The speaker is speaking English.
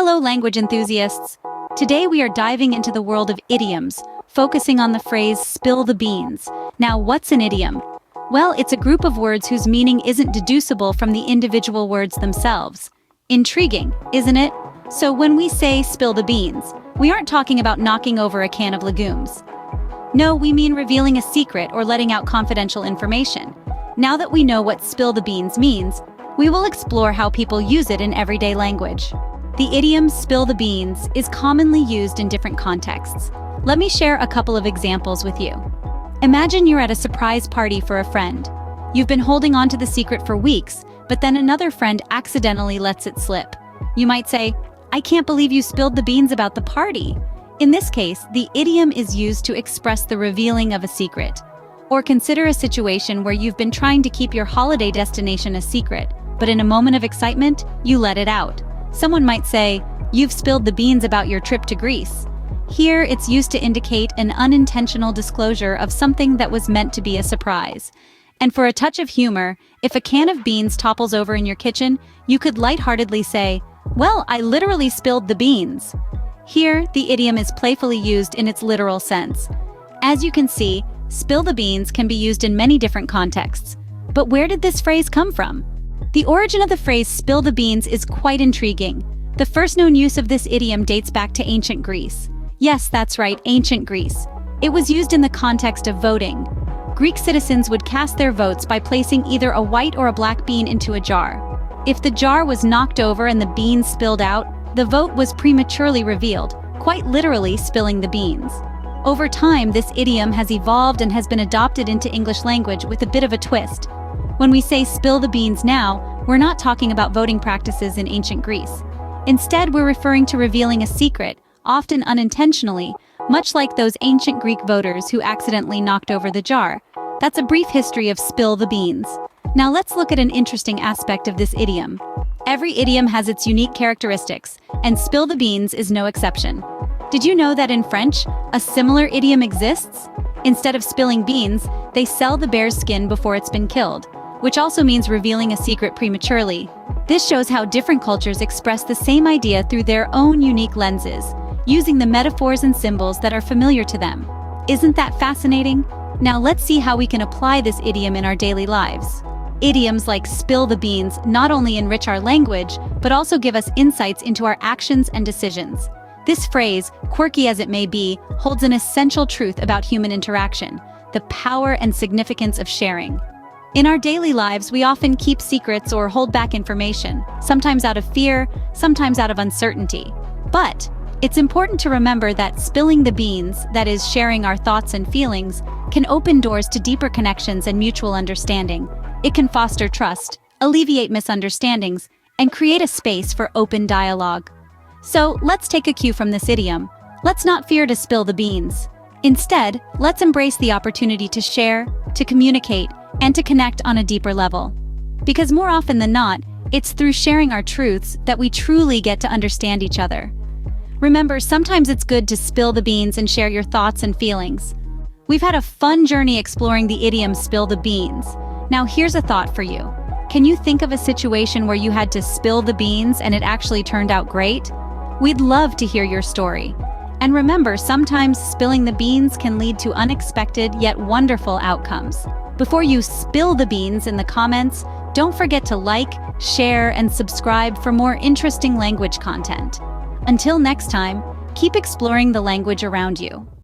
Hello, language enthusiasts. Today we are diving into the world of idioms, focusing on the phrase spill the beans. Now, what's an idiom? Well, it's a group of words whose meaning isn't deducible from the individual words themselves. Intriguing, isn't it? So when we say spill the beans, we aren't talking about knocking over a can of legumes. No, we mean revealing a secret or letting out confidential information. Now that we know what spill the beans means, we will explore how people use it in everyday language. The idiom spill the beans is commonly used in different contexts. Let me share a couple of examples with you. Imagine you're at a surprise party for a friend. You've been holding on to the secret for weeks, but then another friend accidentally lets it slip. You might say, "I can't believe you spilled the beans about the party." In this case, the idiom is used to express the revealing of a secret. Or consider a situation where you've been trying to keep your holiday destination a secret, but in a moment of excitement, you let it out. Someone might say, "You've spilled the beans about your trip to Greece." Here, it's used to indicate an unintentional disclosure of something that was meant to be a surprise. And for a touch of humor, if a can of beans topples over in your kitchen, you could lightheartedly say, "Well, I literally spilled the beans." Here, the idiom is playfully used in its literal sense. As you can see, spill the beans can be used in many different contexts. But where did this phrase come from? The origin of the phrase spill the beans is quite intriguing. The first known use of this idiom dates back to ancient Greece. Yes, that's right, ancient Greece. It was used in the context of voting. Greek citizens would cast their votes by placing either a white or a black bean into a jar. If the jar was knocked over and the beans spilled out, the vote was prematurely revealed, quite literally spilling the beans. Over time, this idiom has evolved and has been adopted into English language with a bit of a twist. When we say spill the beans now, we're not talking about voting practices in ancient Greece. Instead, we're referring to revealing a secret, often unintentionally, much like those ancient Greek voters who accidentally knocked over the jar. That's a brief history of spill the beans. Now let's look at an interesting aspect of this idiom. Every idiom has its unique characteristics, and spill the beans is no exception. Did you know that in French, a similar idiom exists? Instead of spilling beans, they sell the bear's skin before it's been killed, which also means revealing a secret prematurely. This shows how different cultures express the same idea through their own unique lenses, using the metaphors and symbols that are familiar to them. Isn't that fascinating? Now let's see how we can apply this idiom in our daily lives. Idioms like spill the beans not only enrich our language, but also give us insights into our actions and decisions. This phrase, quirky as it may be, holds an essential truth about human interaction, the power and significance of sharing. In our daily lives, we often keep secrets or hold back information, sometimes out of fear, sometimes out of uncertainty. But it's important to remember that spilling the beans, that is, sharing our thoughts and feelings, can open doors to deeper connections and mutual understanding. It can foster trust, alleviate misunderstandings, and create a space for open dialogue. So let's take a cue from this idiom. Let's not fear to spill the beans. Instead, let's embrace the opportunity to share, to communicate, and to connect on a deeper level. Because more often than not, it's through sharing our truths that we truly get to understand each other. Remember, sometimes it's good to spill the beans and share your thoughts and feelings. We've had a fun journey exploring the idiom spill the beans. Now here's a thought for you. Can you think of a situation where you had to spill the beans and it actually turned out great? We'd love to hear your story. And remember, sometimes spilling the beans can lead to unexpected yet wonderful outcomes. Before you spill the beans in the comments, don't forget to like, share, and subscribe for more interesting language content. Until next time, keep exploring the language around you.